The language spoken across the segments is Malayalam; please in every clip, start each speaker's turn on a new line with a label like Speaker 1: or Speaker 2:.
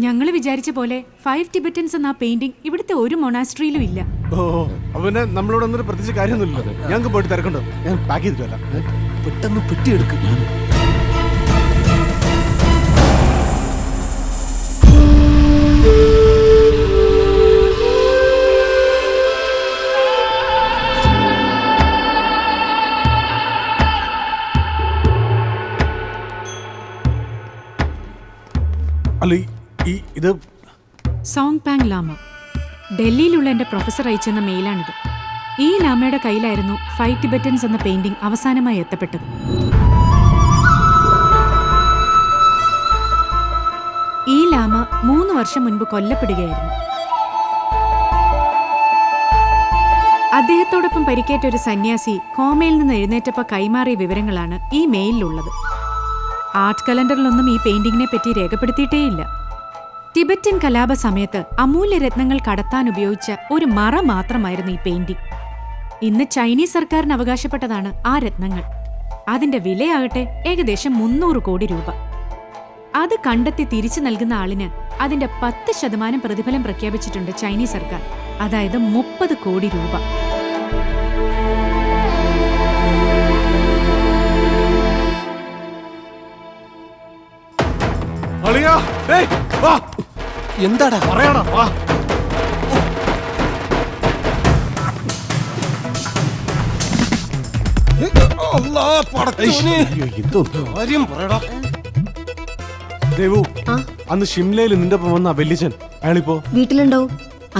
Speaker 1: ഞങ്ങൾ വിചാരിച്ച പോലെ 5 ടിബറ്റൻസ് എന്ന പെയിന്റിംഗ് ഇവിടുത്തെ ഒരു മൊണാസ്ട്രിയിലും ഇല്ല.
Speaker 2: ഓ അവനെ നമ്മളോട് ഒന്നും പ്രത്യേകിച്ച് കാര്യമൊന്നുമില്ല. ഞങ്ങൾക്ക് പോയിട്ട് തിരക്കണ്ടോ? ഞാൻ പാക്ക് ചെയ്തിട്ടല്ല.
Speaker 3: പെട്ടെന്ന് പെട്ടിയെടുക്കും.
Speaker 2: അല്ല ഇത്
Speaker 1: സോങ് പാങ് ലാമ, ഡൽഹിയിലുള്ള എന്റെ പ്രൊഫസർ അയച്ചെന്ന മെയിലാണിത്. ഈ ലാമയുടെ കയ്യിലായിരുന്നു 5 ടിബറ്റൻസ് എന്ന പെയിന്റിംഗ് അവസാനമായി എത്തപ്പെട്ടത്. ഈ ലാമ 3 വർഷം മുൻപ് കൊല്ലപ്പെടുകയായിരുന്നു. അദ്ദേഹത്തോടൊപ്പം പരിക്കേറ്റ ഒരു സന്യാസി കോമയിൽ നിന്ന് എഴുന്നേറ്റപ്പോൾ കൈമാറിയ വിവരങ്ങളാണ് ഈ മെയിലിലുള്ളത്. ആർട്ട് കലണ്ടറിലൊന്നും ഈ പെയിന്റിങ്ങിനെ പറ്റി രേഖപ്പെടുത്തിയിട്ടേയില്ല. ടിബറ്റൻ കലാപ സമയത്ത് അമൂല്യ രത്നങ്ങൾ കടത്താൻ ഉപയോഗിച്ച ഒരു മറ മാത്രമായിരുന്നു ഈ പെയിന്റിംഗ്. ഇന്ന് ചൈനീസ് സർക്കാരിന് അവകാശപ്പെട്ടതാണ് ആ രത്നങ്ങൾ. അതിന്റെ വിലയാകട്ടെ ഏകദേശം 300 കോടി രൂപ. അത് കണ്ടെത്തി തിരിച്ചു നൽകുന്ന ആളിന് അതിന്റെ 10% പ്രതിഫലം പ്രഖ്യാപിച്ചിട്ടുണ്ട് ചൈനീസ് സർക്കാർ, അതായത് 30 കോടി രൂപ.
Speaker 3: എന്താടാ
Speaker 2: പറയണ? ദേവു, അന്ന് ഷിംലയിൽ നിന്റെ ഒപ്പം വന്ന വല്യച്ഛൻ അയാളിപ്പോ
Speaker 4: വീട്ടിലുണ്ടാവും.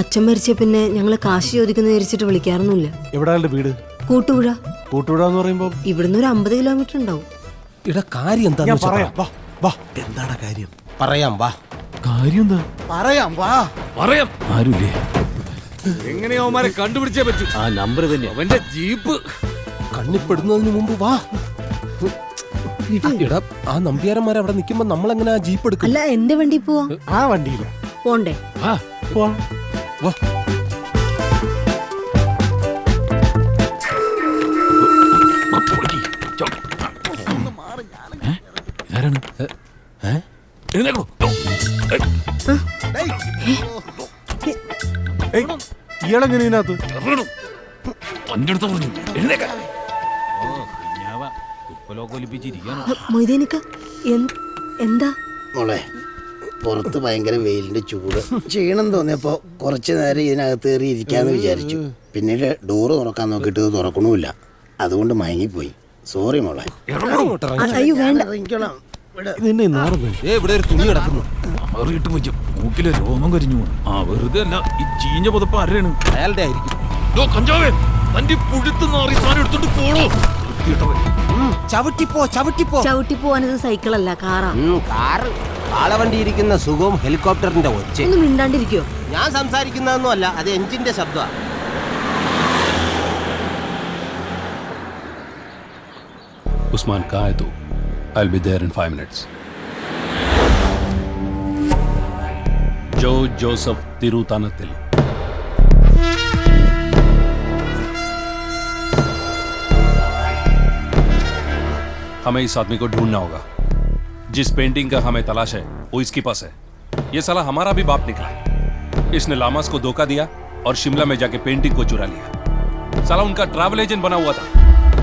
Speaker 4: അച്ഛൻ മരിച്ച പിന്നെ ഞങ്ങള് കാശ് ചോദിക്കുന്ന വിചാരിച്ചിട്ട് വിളിക്കാറൊന്നുമില്ല.
Speaker 2: എവിടെ അയാളുടെ വീട്?
Speaker 4: കൂട്ടുപുഴ.
Speaker 2: കൂട്ടുപുഴ എന്ന് പറയുമ്പോ
Speaker 4: ഇവിടുന്ന് ഒരു 50 കിലോമീറ്റർ ഉണ്ടാവും.
Speaker 3: ഇട കാര്യം എന്താ?
Speaker 2: ഞാൻ പറയാം, വാ വാ.
Speaker 3: എന്താടാ കാര്യം? പറയാം വാ.
Speaker 2: കാര്യം എന്താ?
Speaker 3: പറയാം വാ.
Speaker 5: പറയാം.
Speaker 2: ആരുല്ലേ?
Speaker 5: എങ്ങനെയോ അവന്മാരെ കണ്ടുപിടിച്ചേ പറ്റൂ.
Speaker 2: ആ നമ്പർ തന്നെ
Speaker 5: അവന്റെ ജീപ്പ്
Speaker 3: കണ്ണിപ്പെടുന്നതിന് മുമ്പ് വാ. എടാ, ആ നമ്പ്യാരന്മാർ അവിടെ നിൽക്കുമ്പോ നമ്മൾ എങ്ങനെ ആ ജീപ്പ് എടുക്കും?
Speaker 4: അല്ല, എന്റെ വണ്ടി പോവാ.
Speaker 2: ആ വണ്ടിയില്ല.
Speaker 4: പോണ്ടേ?
Speaker 2: വാ.
Speaker 3: വാ.
Speaker 2: ഇയാളെങ്ങനെ ഇതിനകത്ത്?
Speaker 4: മൊയ്തീനിക്ക, എന്താ
Speaker 6: മോളെ? പുറത്ത് ഭയങ്കര വെയിലിന്റെ ചൂട്, ക്ഷീണം തോന്നിയപ്പോ കുറച്ചു നേരം ഇതിനകത്ത് കയറി ഇരിക്കാന്ന് വിചാരിച്ചു. പിന്നീട് ഡോറ് തുറക്കാൻ നോക്കിയിട്ട് ഇത് തുറക്കണമില്ല, അതുകൊണ്ട് മയങ്ങിപ്പോയി. സോറി മോളെ.
Speaker 4: അയ്യോ വേണ്ട.
Speaker 6: ഇറങ്ങിക്കോളാം.
Speaker 3: ഇവിടെ ഒരു തുണി കിടക്കുന്നു.
Speaker 5: അറിയിട്ട് വെച്ചു മൂക്കിലെ രോമം കരിഞ്ഞു. ആ വെറുതെ അല്ല, ഈ ചീഞ്ഞ പുതപ്പ് ആരാണ്?
Speaker 3: അയാളുടെ ആയിരിക്കും.
Speaker 5: കഞ്ചാവേ, തന്റെ പുഴുത്ത് നാറി സാധനം എടുത്തോണ്ട് പോണോ?
Speaker 3: ചവിട്ടിപ്പോ ചവിട്ടിപ്പോ.
Speaker 4: ചവിട്ടി പോവാനത് സൈക്കിളല്ല, കാറാ.
Speaker 3: കാറ്. ആളവണ്ടി ഇരിക്കുന്ന സുഖവും ഹെലികോപ്റ്ററിന്റെ ഒച്ച.
Speaker 4: ഒന്ന് മിണ്ടാണ്ടിരിക്കോ?
Speaker 3: ഞാൻ സംസാരിക്കുന്നതൊന്നും അല്ല, അത് എഞ്ചിന്റെ ശബ്ദമാണ്.
Speaker 7: ഉസ്മാൻ, कहाँ है तू? I'll be there in 5 minutes. जो जोसेफ तिरुतानतिल. हमें इस आदमी को ढूंढना होगा. जिस पेंटिंग का हमें तलाश है वो इसके पास है. ये साला हमारा भी बाप निकला. इसने लामास को धोखा दिया और शिमला में जाके पेंटिंग को चुरा लिया. साला उनका ट्रैवल एजेंट बना हुआ था.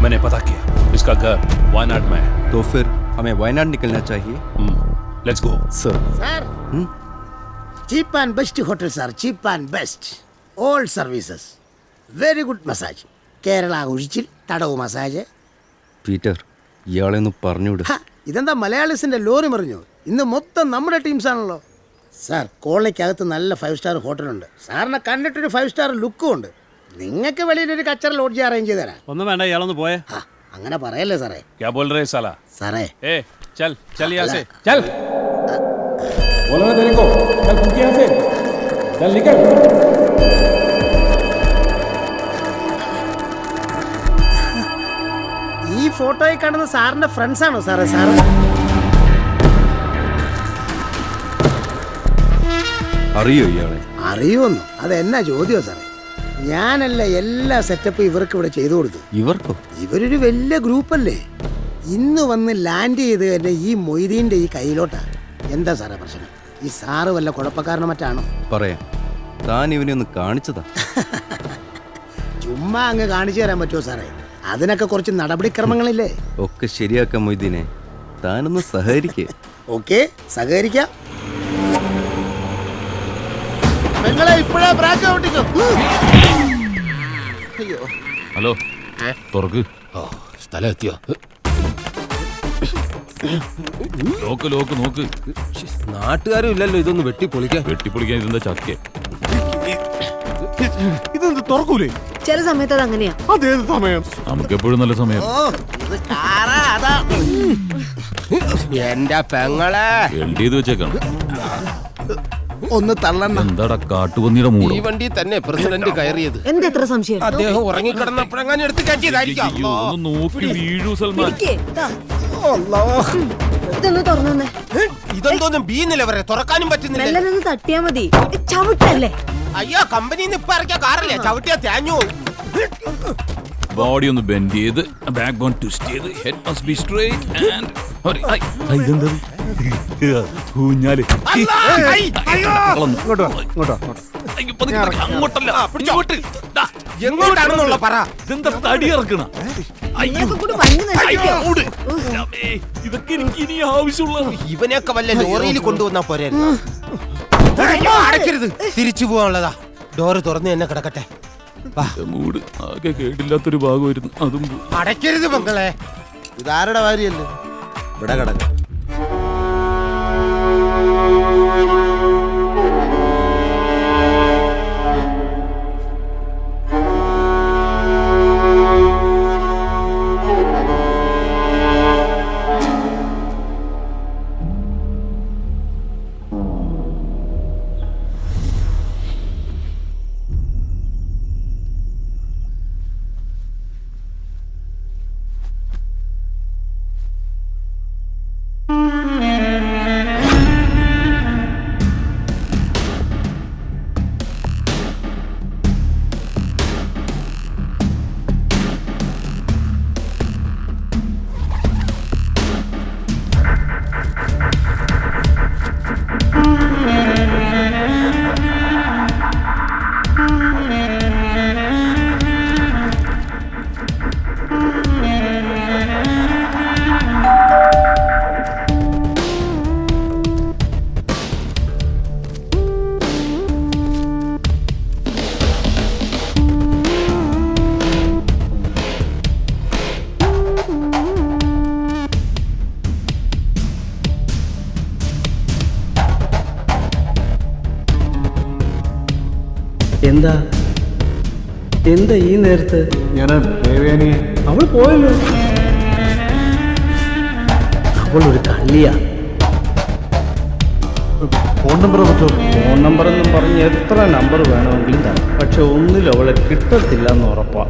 Speaker 7: मैंने पता किया, इसका घर वायनाड में है.
Speaker 8: तो फिर हमें वायनाड निकलना चाहिए.
Speaker 7: Let's go.
Speaker 6: Sir, cheap and best hotel sir. Cheap and best all services. Very good massage. Kerala ഒഴിച്ചിൽ തടവ് മസാജ്.
Speaker 8: പീറ്റർ, ഇയാളെ ഒന്ന് പറഞ്ഞുവിട്.
Speaker 6: ഇതെന്താ മലയാളീസിന്റെ ലോറി മറിഞ്ഞു? ഇന്ന് മൊത്തം നമ്മുടെ ടീംസ് ആണല്ലോ സാർ. കോളനിക്കകത്ത് നല്ല 5 സ്റ്റാർ ഹോട്ടലുണ്ട്. സാറിനെ കണ്ടിട്ടൊരു 5 സ്റ്റാർ ലുക്കും ഉണ്ട്. നിങ്ങൾക്ക് വെളിയിലൊരു കച്ചറ ലോഡ്ജ് അറേഞ്ച് ചെയ്ത് തരാം.
Speaker 8: ഒന്നും വേണ്ട, ഇയാളൊന്ന് പോയേ.
Speaker 6: അങ്ങനെ പറയല്ലേ സാറേ.
Speaker 7: क्या बोल रहे साला?
Speaker 6: സാറേ,
Speaker 7: ए चल चल यहाँ से चल.
Speaker 5: बोला ना तेरे को, चल फूक यहाँ से, चल निकल.
Speaker 6: ഈ ഫോട്ടോയിൽ കാണുന്ന സാറിന്റെ ഫ്രണ്ട്സ് ആണോ സാറേ? സാറ്
Speaker 8: അറിയോ ഇയാളെ?
Speaker 6: അറിയുമെന്നോ? അതെന്നാ ചോദ്യമോ സാറേ? ഞാനല്ല എല്ലാ സെറ്റപ്പും ഇവർക്ക് ഇവിടെ ചെയ്തു കൊടുത്തു.
Speaker 8: ഇവർക്കോ?
Speaker 6: ഇവരൊരു വലിയ ഗ്രൂപ്പല്ലേ. ഇന്ന് വന്ന് ലാൻഡ് ചെയ്ത് തന്നെ ഈ മൊയ്തീൻ്റെ ഈ കയ്യിലോട്ടാ. എന്താ സാറേ പ്രശ്നം? ഈ സാറ് വല്ല കുഴപ്പക്കാരനോ മറ്റാണോ?
Speaker 8: പറയാം. താൻ ഇവനെ ഒന്ന് കാണിച്ചതാ.
Speaker 6: ചുമ്മാ അങ്ങ് കാണിച്ചു തരാൻ പറ്റുമോ സാറേ? അതിനൊക്കെ കുറച്ച് നടപടിക്രമങ്ങളില്ലേ?
Speaker 8: ഒക്കെ ശരിയാക്കാം മൊയ്തീനെ. താനൊന്ന് സഹകരിക്കേ.
Speaker 6: ഓക്കെ, സഹകരിക്കാം. നിങ്ങളെ ഇപ്പോഴാ ബ്രാക്ക് ഔട്ടിക്കും. അയ്യോ,
Speaker 5: ഹലോ, തുറക്ക്.
Speaker 3: സ്ഥലം എത്തിയോ?
Speaker 5: ലോക്ക് ലോക്ക് നോക്ക്.
Speaker 3: നാട്ടുകാരും ഇല്ലല്ലോ ഇതൊന്ന് വെട്ടിപ്പൊളിക്കാൻ.
Speaker 5: വെട്ടിപ്പൊളിക്കാൻ ഇതെന്താ ചക്കേ?
Speaker 2: ഇതെന്ത് തുറക്കൂലേ?
Speaker 4: ചില സമയത്ത് അത് അങ്ങനെയാ.
Speaker 2: അതേത് സമയം?
Speaker 5: നമുക്ക് എപ്പോഴും നല്ല സമയം.
Speaker 6: ഇത് കാറാ അതാ.
Speaker 3: എന്റെ പെങ്ങളെ
Speaker 5: എൽഡ് ചെയ്ത് വെച്ചേക്കാണ്.
Speaker 6: ഒന്ന് തള്ളണ്ട.
Speaker 5: എന്താടാ കാട്ടുപന്നിയുടെ മൂട്?
Speaker 3: ഈ വണ്ടി തന്നെ പ്രസിഡന്റ് കയറിയത്.
Speaker 4: എന്താ എത്ര സംശയം?
Speaker 3: അദ്ദേഹം ഉറങ്ങിക്കിടന്നപ്പോഴെങ്ങാനും എടുത്ത് കയറ്റിയതായിരിക്കാം.
Speaker 5: ഒന്ന് നോക്കി വീഴൂ സൽമാൻ.
Speaker 4: ഇരിക്ക്, ദാ. ഇതൊന്ന് തുറന്നു.
Speaker 3: ഇതെന്തോന്നും ബി നില വരെ തുറക്കാനും പറ്റുന്നില്ല.
Speaker 4: മെല്ലനൊന്ന് തട്ടിയാ മതി. ചവിട്ടല്ലേ?
Speaker 3: അയ്യോ, കമ്പനിന്ന് ഇപ്പൊ ഇറക്കിയ കാറല്ലേ, ചവിട്ടിയാ തേഞ്ഞു.
Speaker 5: ബോഡി ഒന്ന് ബെൻഡ് ചെയ്ത് ബാക്ക് ബോൺ ട്വിസ്റ്റ് ചെയ്ത് head must be straight and ഇതെന്താ ഊഞ്ഞാല്. അങ്ങോട്ടല്ല,
Speaker 3: എങ്ങോട്ടാണെന്നുള്ള പറ.
Speaker 5: ഇതെന്താ തടി ഇറക്കണ?
Speaker 4: ഇതൊക്കെ കൂടി പഞ്ഞു നശിപ്പിക്കോ?
Speaker 5: ഇതൊക്കെ എനിക്ക് ഇനി ആവശ്യമുള്ള.
Speaker 3: ഇവനെയൊക്കെ വല്ല ലോറിയിൽ കൊണ്ടുവന്നാ പോരെ. അടയ്ക്കരുത്, തിരിച്ചു പോവാനുള്ളതാ. ഡോറ് തുറന്ന് തന്നെ കിടക്കട്ടെ.
Speaker 5: മൂട് ആകെ കേട്ടില്ലാത്തൊരു ഭാഗമായിരുന്നു അതും.
Speaker 3: അടയ്ക്കരുത് മക്കളെ.
Speaker 6: ഇതാരുടെ ഭാര്യയല്ലേ? ഇവിടെ കിടക്ക.
Speaker 9: എന്താ എന്താ ഈ നേരത്ത്?
Speaker 2: ഞാൻ ദേവയാനിയെ
Speaker 9: അവൾ പോയല്ലോ. അവൾ ഒരു കള്ളിയാ.
Speaker 2: ഫോൺ നമ്പർ പറ്റുമോ?
Speaker 9: ഫോൺ നമ്പർ എന്നും പറഞ്ഞ് എത്ര നമ്പർ വേണമെങ്കിലും തരാം. പക്ഷെ ഒന്നിലും അവളെ കിട്ടത്തില്ല എന്ന് ഉറപ്പാ.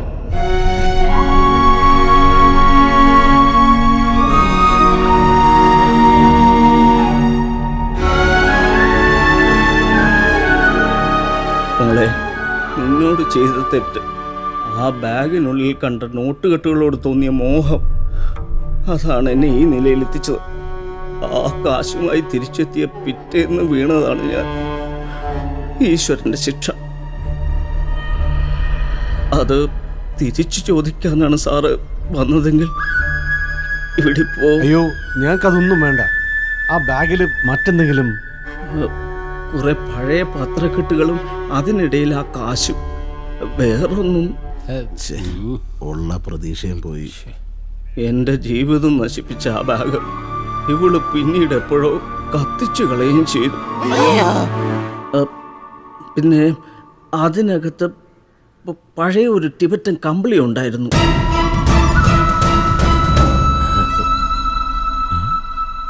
Speaker 9: മോളെ, നിന്നോട് ചെയ്ത തെറ്റ്, ആ ബാഗിനുള്ളിൽ കണ്ട നോട്ടുകെട്ടുകളോട് തോന്നിയ മോഹം, അതാണ് എന്നെ ഈ നിലയിലെത്തിച്ചത്. ആ കാശുമായി തിരിച്ചെത്തിയ പിറ്റേന്ന് വീണതാണ് ഞാൻ. ഈശ്വരന്റെ ശിക്ഷ. അത് തിരിച്ചു ചോദിക്കാനാണ് സാറ് വന്നതെങ്കിൽ ഇവിടെ ഇപ്പോ.
Speaker 2: അയ്യോ, ഞങ്ങൾക്കതൊന്നും വേണ്ട. ആ ബാഗിൽ മറ്റെന്തെങ്കിലും.
Speaker 9: കുറെ പഴയ പത്രക്കെട്ടുകളും അതിനിടയിൽ ആ കാശും, വേറൊന്നും.
Speaker 6: ഉള്ള പ്രതീക്ഷയും പോയി.
Speaker 9: എൻ്റെ ജീവിതം നശിപ്പിച്ച ആ ബാഗ് ഇവള് പിന്നീട് എപ്പോഴോ കത്തിച്ചു കളയുകയും ചെയ്തു. പിന്നെ അതിനകത്ത് പഴയ ഒരു ടിബറ്റൻ കമ്പിളി ഉണ്ടായിരുന്നു.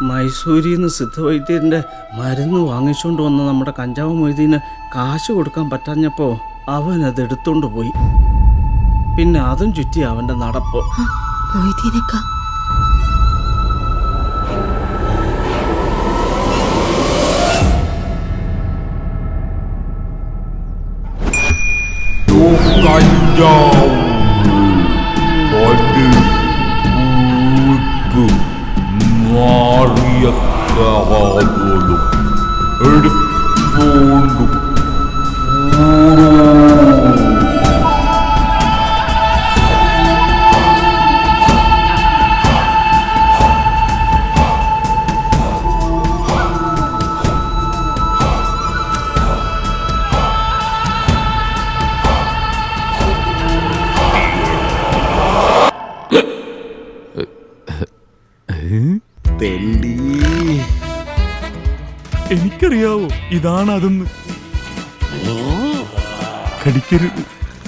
Speaker 9: മൈസൂരിൽ നിന്ന് സിദ്ധവൈദ്യൻ്റെ മരുന്ന് വാങ്ങിച്ചുകൊണ്ട് വന്ന നമ്മുടെ കഞ്ചാവ് മൊയ്തീന് കാശ് കൊടുക്കാൻ പറ്റാഞ്ഞപ്പോൾ അവൻ അത് എടുത്തോണ്ട് പോയി. പിന്നെ അതും ചുറ്റി അവൻ്റെ നടപ്പ്.
Speaker 4: മൊയ്തീനക്ക
Speaker 5: എനിക്കറിയാവോ ഇതാണ് അതെന്ന്. കടിക്കരുത്.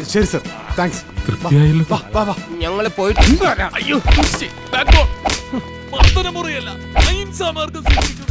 Speaker 2: ശരി സർ, താങ്ക്സ്.
Speaker 5: തൃപ്തിയായല്ലോ.
Speaker 2: വാ വാ വാ.
Speaker 3: ഞങ്ങൾ പോയിട്ട്
Speaker 5: അയ്യോ, ബാക്ക് ബോൺ. മർദ്ദനമുറിയല്ല, അഹിംസാ മാർഗ്ഗം സ്വീകരിക്കുന്നു.